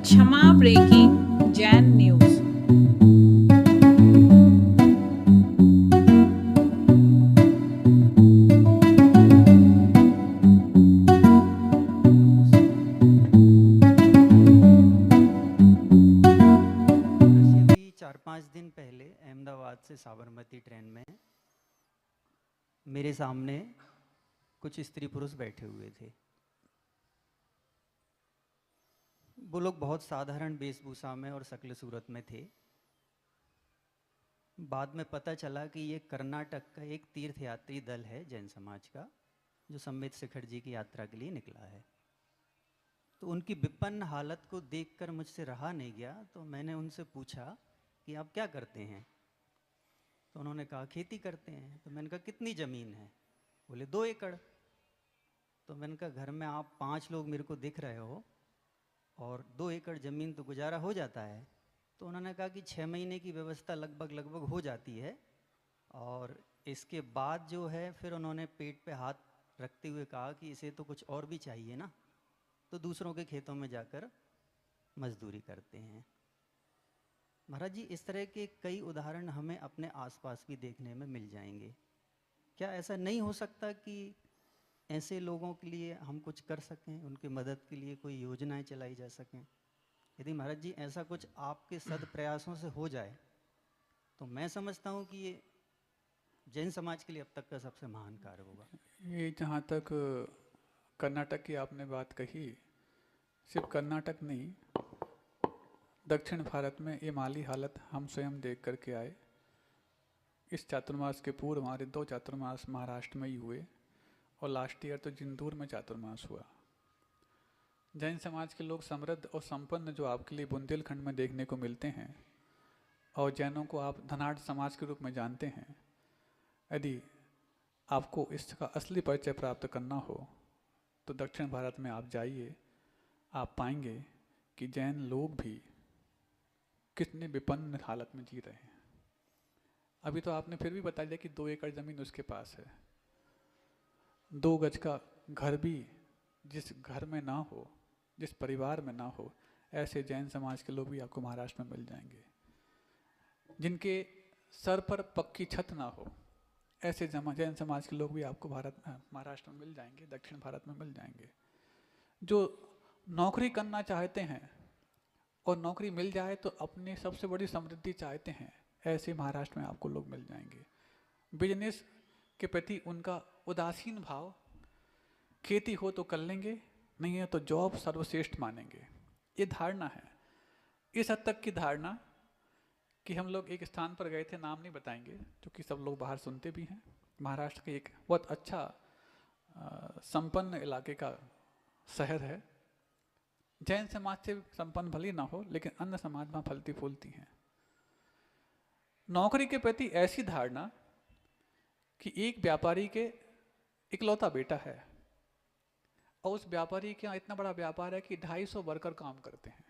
क्षमा breaking Jain news. अभी 4-5 दिन पहले अहमदाबाद से साबरमती ट्रेन में मेरे सामने कुछ स्त्री पुरुष बैठे हुए थे। वो लोग बहुत साधारण वेशभूषा में और शक्ल सूरत में थे। बाद में पता चला कि ये कर्नाटक का एक तीर्थयात्री दल है जैन समाज का, जो संबित शिखर जी की यात्रा के लिए निकला है। तो उनकी विपन्न हालत को देखकर मुझसे रहा नहीं गया, तो मैंने उनसे पूछा कि आप क्या करते हैं। तो उन्होंने कहा खेती करते हैं। तो मैंने कहा कितनी ज़मीन है? बोले 2 एकड़। तो मैंने कहा घर में आप 5 लोग मेरे को दिख रहे हो और 2 एकड़ ज़मीन तो गुजारा हो जाता है। तो उन्होंने कहा कि 6 महीने की व्यवस्था लगभग हो जाती है, और इसके बाद जो है फिर उन्होंने पेट पे हाथ रखते हुए कहा कि इसे तो कुछ और भी चाहिए ना, तो दूसरों के खेतों में जाकर मजदूरी करते हैं। महाराज जी, इस तरह के कई उदाहरण हमें अपने आसपास भी देखने में मिल जाएंगे। क्या ऐसा नहीं हो सकता कि ऐसे लोगों के लिए हम कुछ कर सकें, उनकी मदद के लिए कोई योजनाएं चलाई जा सकें? यदि महाराज जी ऐसा कुछ आपके सद प्रयासों से हो जाए तो मैं समझता हूँ कि ये जैन समाज के लिए अब तक का सबसे महान कार्य होगा। ये जहाँ तक कर्नाटक की आपने बात कही, सिर्फ कर्नाटक नहीं, दक्षिण भारत में ये माली हालत हम स्वयं देख करके आए। इस चातुर्मास के पूर्व हमारे 2 चातुर्मास महाराष्ट्र में ही हुए, और लास्ट ईयर तो जिंदूर में चातुर्मास हुआ। जैन समाज के लोग समृद्ध और संपन्न जो आपके लिए बुंदेलखंड में देखने को मिलते हैं, और जैनों को आप धनाढ़ समाज के रूप में जानते हैं, यदि आपको इसका असली परिचय प्राप्त करना हो तो दक्षिण भारत में आप जाइए। आप पाएंगे कि जैन लोग भी कितने विपन्न हालत में जी रहे हैं। अभी तो आपने फिर भी बता दिया कि 2 एकड़ ज़मीन उसके पास है। 2 गज का घर भी जिस घर में ना हो, जिस परिवार में ना हो, ऐसे जैन समाज के लोग भी आपको महाराष्ट्र में मिल जाएंगे। जिनके सर पर पक्की छत ना हो, ऐसे जैन समाज के लोग भी आपको महाराष्ट्र में मिल जाएंगे, दक्षिण भारत में मिल जाएंगे। जो नौकरी करना चाहते हैं और नौकरी मिल जाए तो अपनी सबसे बड़ी समृद्धि चाहते हैं, ऐसे महाराष्ट्र में आपको लोग मिल जाएंगे। बिजनेस के प्रति उनका उदासीन भाव, खेती हो तो कर लेंगे, नहीं है तो जॉब सर्वश्रेष्ठ मानेंगे, ये धारणा है। इस हद तक की धारणा कि हम लोग एक स्थान पर गए थे, नाम नहीं बताएंगे क्योंकि सब लोग बाहर सुनते भी हैं। महाराष्ट्र के एक बहुत अच्छा संपन्न इलाके का शहर है। जैन समाज से संपन्न भली ना हो, लेकिन अन्य समाज वहाँ फलती फूलती हैं। नौकरी के प्रति ऐसी धारणा कि एक व्यापारी के इकलौता बेटा है, और उस व्यापारी के यहाँ इतना बड़ा व्यापार है कि 250 वर्कर काम करते हैं।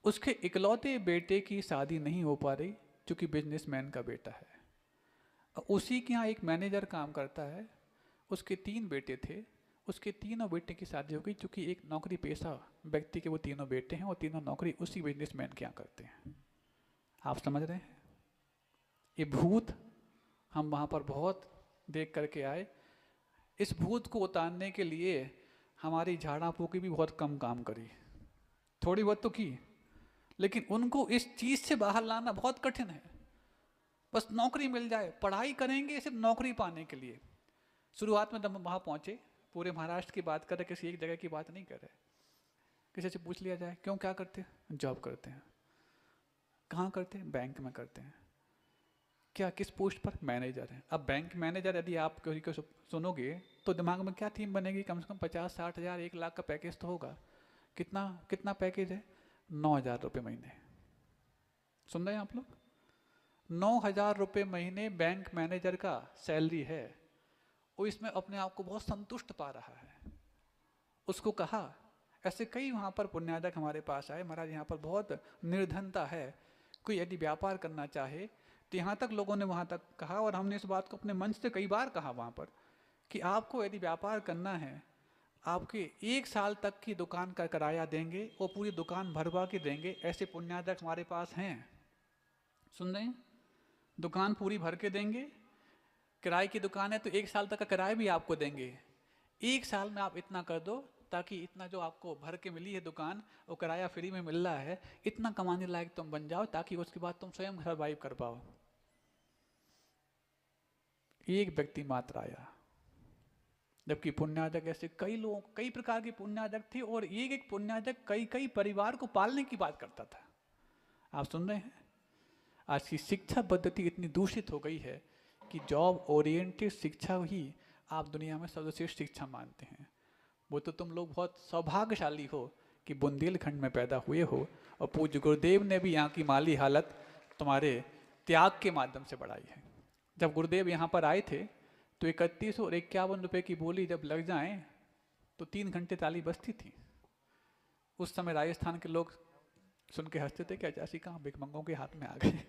उसके इकलौते बेटे की शादी नहीं हो पा रही क्योंकि बिजनेसमैन का बेटा है। और उसी के यहाँ एक मैनेजर काम करता है, उसके 3 बेटे थे, उसके तीनों बेटे की शादी हो गई क्योंकि एक नौकरी पेशा व्यक्ति के वो तीनों बेटे हैं, और तीनों नौकरी उसी बिजनेसमैन के यहाँ करते हैं। आप समझ रहे हैं? ये भूत हम वहाँ पर बहुत देख करके आए। इस भूत को उतारने के लिए हमारी झाड़ा फूकी भी बहुत कम काम करी, थोड़ी बहुत तो की, लेकिन उनको इस चीज़ से बाहर लाना बहुत कठिन है। बस नौकरी मिल जाए, पढ़ाई करेंगे सिर्फ नौकरी पाने के लिए। शुरुआत में जब हम वहाँ पहुँचे, पूरे महाराष्ट्र की बात कर रहे, किसी एक जगह की बात नहीं कर रहे। किसी से पूछ लिया जाए क्यों, क्या करते हैं? जॉब करते हैं। कहाँ करते हैं? बैंक में करते हैं। क्या, किस पोस्ट पर? मैनेजर है। अब बैंक मैनेजर यदि आप किसी को सुनोगे तो दिमाग में क्या थीम बनेगी? कम से कम 50-60 हज़ार 1 लाख का पैकेज तो होगा। कितना पैकेज है? 9,000 रुपये महीने। सुन रहे हैं आप लोग? 9,000 रुपये महीने बैंक मैनेजर का सैलरी है। वो इसमें अपने आप को बहुत संतुष्ट पा रहा है। उसको कहा, ऐसे कई वहाँ पर पुण्यादक हमारे पास आए, महाराज यहाँ पर बहुत निर्धनता है, कोई यदि व्यापार करना चाहे तो यहाँ तक लोगों ने वहाँ तक कहा, और हमने इस बात को अपने मंच से कई बार कहा वहाँ पर, कि आपको यदि व्यापार करना है, आपके 1 साल तक की दुकान का किराया देंगे और पूरी दुकान भरवा के देंगे। ऐसे पुण्यादक हमारे पास हैं, सुन रहे हैं? दुकान पूरी भर के देंगे, किराए की दुकान है तो 1 साल तक का किराया भी आपको देंगे। 1 साल में आप इतना कर दो ताकि इतना जो आपको भर के मिली है दुकान और किराया फ्री में मिल रहा है, इतना कमाने लायक तुम बन जाओ ताकि उसके बाद तुम स्वयं सर्वाइव कर पाओ। एक व्यक्ति मात्र आया, जबकि पुण्यादक ऐसे कई लोग, कई प्रकार के पुण्यादक थे और एक एक पुण्यादक कई कई परिवार को पालने की बात करता था। आप सुन रहे हैं? आज की शिक्षा पद्धति इतनी दूषित हो गई है कि जॉब ओरिएंटेड शिक्षा ही आप दुनिया में सर्वश्रेष्ठ शिक्षा मानते हैं। वो तो तुम लोग बहुत सौभाग्यशाली हो कि बुंदेलखंड में पैदा हुए हो और पूज्य गुरुदेव ने भी यहाँ की माली हालत तुम्हारे त्याग के माध्यम से बढ़ाई है। जब गुरुदेव यहाँ पर आए थे तो 31 और 51 रुपए की बोली जब लग जाए तो 3 घंटे ताली बजती थी। उस समय राजस्थान के लोग सुन के हंसते थे कि अचासी कहाँ भिखमंगों के हाथ में आ गए।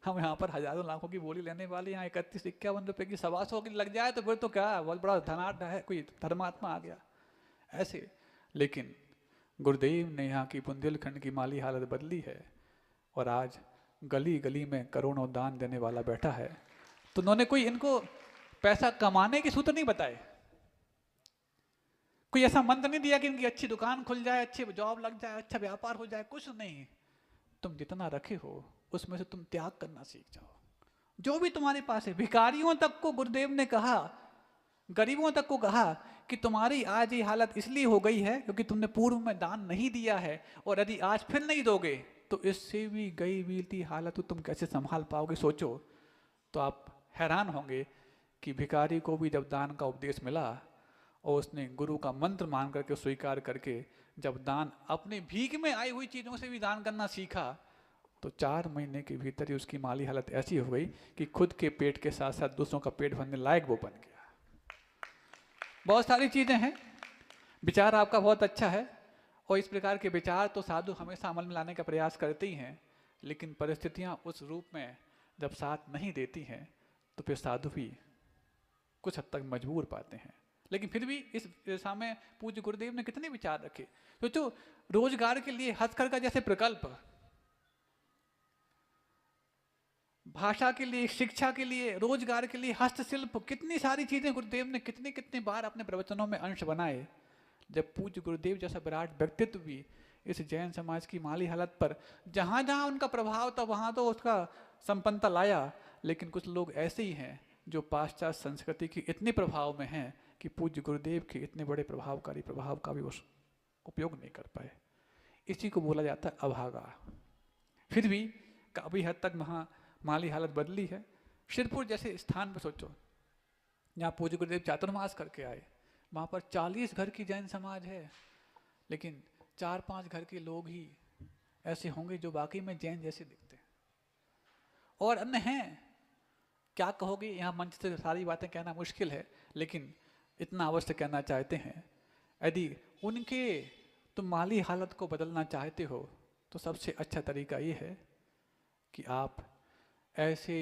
हम यहाँ पर हजारों लाखों की बोली लेने वाले, यहाँ 31-51 रुपए की 125 की लग जाए तो फिर तो क्या बहुत बड़ा धनाढ़ है, कोई धर्मात्मा आ गया ऐसे। लेकिन गुरुदेव ने यहाँ की बुंदेलखंड की माली हालत बदली है और आज गली गली में करोड़ों दान देने वाला बैठा है। तो उन्होंने कोई इनको पैसा कमाने के सूत्र नहीं बताए, कोई ऐसा मंत्र नहीं दिया कि इनकी अच्छी दुकान खुल जाए, अच्छी जॉब लग जाए, अच्छा व्यापार हो जाए, कुछ नहीं। तुम जितना रखे हो उसमें से तुम त्याग करना सीख जाओ। जो भी तुम्हारे पास है, भिखारियों तक को गुरुदेव ने कहा, गरीबों तक को कहा कि तुम्हारी आज ये हालत इसलिए हो गई है क्योंकि तुमने पूर्व में दान नहीं दिया है, और यदि आज फिर नहीं दोगे तो इससे भी गई बीती हालत तुम कैसे संभाल पाओगे। सोचो तो आप हैरान होंगे कि भिखारी को भी जब दान का उपदेश मिला और उसने गुरु का मंत्र मान करके स्वीकार करके जब दान अपने भीख में आई हुई चीज़ों से भी दान करना सीखा तो 4 महीने के भीतर ही उसकी माली हालत ऐसी हो गई कि खुद के पेट के साथ साथ दूसरों का पेट भरने लायक वो बन गया। बहुत सारी चीज़ें हैं, विचार आपका बहुत अच्छा है और इस प्रकार के विचार तो साधु हमेशा अमल में लाने का प्रयास करते ही हैं, लेकिन परिस्थितियाँ उस रूप में जब साथ नहीं देती हैं तो फिर साधु भी कुछ हद तक मजबूर पाते हैं। लेकिन फिर भी इस दिशा में पूज्य गुरुदेव ने कितने विचार रखे। तो जो रोजगार के लिए हथकरघा जैसे प्रकल्प, भाषा के लिए, शिक्षा के लिए, रोजगार के लिए हस्तशिल्प, कितनी सारी चीजें गुरुदेव ने कितने कितने बार अपने प्रवचनों में अंश बनाए। जब पूज्य गुरुदेव जैसा विराट व्यक्तित्व भी इस जैन समाज की माली हालत पर जहां जहां उनका प्रभाव था वहां तो उसका संपन्नता लाया, लेकिन कुछ लोग ऐसे ही हैं जो पाश्चात्य संस्कृति की इतने प्रभाव में हैं कि पूज्य गुरुदेव के इतने बड़े प्रभावकारी प्रभाव का भी वो उपयोग नहीं कर पाए। इसी को बोला जाता है अभागा। फिर भी काफी हद तक वहाँ माली हालत बदली है। शिरपुर जैसे स्थान पर सोचो, जहाँ पूज्य गुरुदेव चातुर्मास करके आए, वहाँ पर 40 घर की जैन समाज है, लेकिन 4-5 घर के लोग ही ऐसे होंगे जो बाकी में जैन जैसे दिखते हैं, और अन्य हैं क्या कहोगे। यहाँ मंच से सारी बातें कहना मुश्किल है, लेकिन इतना अवश्य कहना चाहते हैं, यदि उनके तुम माली हालत को बदलना चाहते हो तो सबसे अच्छा तरीका ये है कि आप ऐसे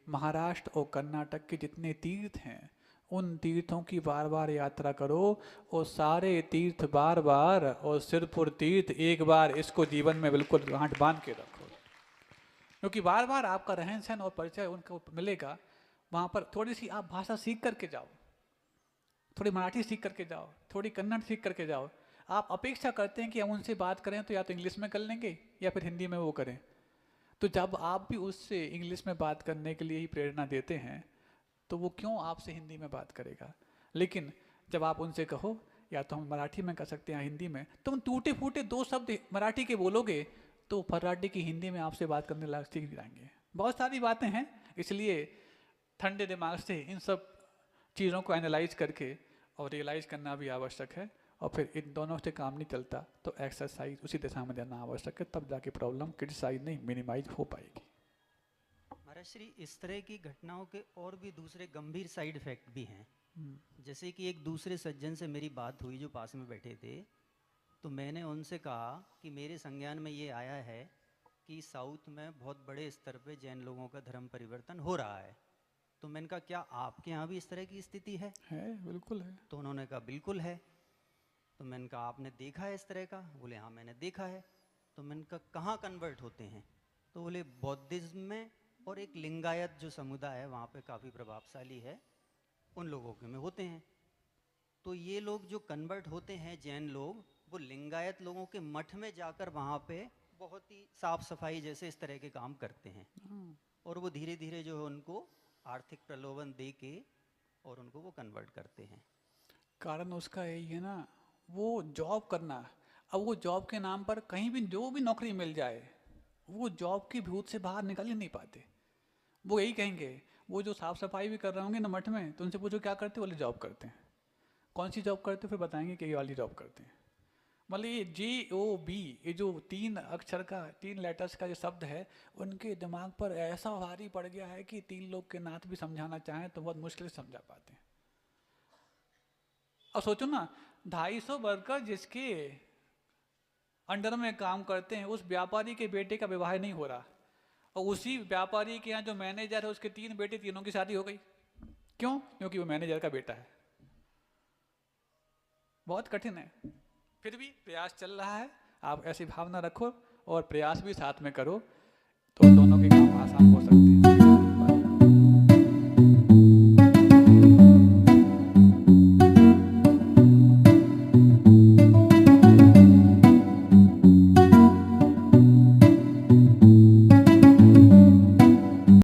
महाराष्ट्र और कर्नाटक के जितने तीर्थ हैं उन तीर्थों की बार बार यात्रा करो, और सारे तीर्थ बार बार, और सिरपुर तीर्थ एक बार, इसको जीवन में बिल्कुल गांठ बांध के रखो, क्योंकि बार बार आपका रहन सहन और परिचय उनको मिलेगा। वहाँ पर थोड़ी सी आप भाषा सीख करके जाओ, थोड़ी मराठी सीख करके जाओ, थोड़ी कन्नड़ सीख करके जाओ। आप अपेक्षा करते हैं कि हम उनसे बात करें तो या तो इंग्लिश में कर लेंगे या फिर हिंदी में वो करें, तो जब आप भी उससे इंग्लिश में बात करने के लिए ही प्रेरणा देते हैं तो वो क्यों आपसे हिंदी में बात करेगा। लेकिन जब आप उनसे कहो या तो हम मराठी में कर सकते हैं हिंदी में, तुम टूटे फूटे 2 शब्द मराठी के बोलोगे तो फर्राटी की हिंदी में आपसे बात करने लग सीख जाएंगे। बहुत सारी बातें हैं, इसलिए ठंडे दिमाग से इन सब चीज़ों को एनालाइज करके और रियलाइज करना भी आवश्यक है, और फिर इन दोनों से काम नहीं चलता तो एक्सरसाइज उसी दिशा में देना आवश्यक है, तब जाके प्रॉब्लम क्रिटिसाइज नहीं मिनिमाइज हो पाएगी। महाराज श्री, इस तरह की घटनाओं के और भी दूसरे गंभीर साइड इफेक्ट भी हैं। जैसे कि एक दूसरे सज्जन से मेरी बात हुई जो पास में बैठे थे, तो मैंने उनसे कहा कि मेरे संज्ञान में ये आया है कि साउथ में बहुत बड़े स्तर पे जैन लोगों का धर्म परिवर्तन हो रहा है। तो मैंने कहा क्या आपके यहाँ भी इस तरह की स्थिति है? बिल्कुल है। तो उन्होंने कहा बिल्कुल है। तो मैंने कहा आपने देखा है इस तरह का? बोले हाँ मैंने देखा है। तो मैंने कहा कहाँ कन्वर्ट होते हैं? तो बोले बौद्धिज्म में, और एक लिंगायत जो समुदाय है वहाँ पे काफ़ी प्रभावशाली है, उन लोगों के में होते हैं। तो ये लोग जो कन्वर्ट होते हैं जैन लोग, वो लिंगायत लोगों के मठ में जाकर वहाँ पे बहुत ही साफ सफाई जैसे इस तरह के काम करते हैं, और वो धीरे धीरे जो है उनको आर्थिक प्रलोभन दे के और उनको वो कन्वर्ट करते हैं। कारण उसका यही है ना, वो जॉब करना। अब वो जॉब के नाम पर कहीं भी जो भी नौकरी मिल जाए, वो जॉब की भूत से बाहर निकल ही नहीं पाते। वो यही कहेंगे, वो जो साफ सफाई भी कर रहे होंगे ना मठ में, तो उनसे पूछो क्या करते, बोले जॉब करते हैं। कौन सी जॉब करते, फिर बताएंगे कि ये वाली जॉब करते हैं। मतलब ये JOB, ये जो 3 अक्षर का, 3 लेटर्स का जो शब्द है, उनके दिमाग पर ऐसा भारी पड़ गया है कि 3 लोग के नाथ भी समझाना चाहें तो बहुत मुश्किल से समझा पाते हैं। अब सोचो ना, 250 वर्कर जिसके अंडर में काम करते हैं, उस व्यापारी के बेटे का विवाह नहीं हो रहा, और उसी व्यापारी के यहाँ जो मैनेजर है उसके 3 बेटे, तीनों की शादी हो गई। क्यों? क्योंकि वो मैनेजर का बेटा है। बहुत कठिन है, फिर भी प्रयास चल रहा है। आप ऐसी भावना रखो और प्रयास भी साथ में करो, तो दोनों के काम आसान हो सकते हैं।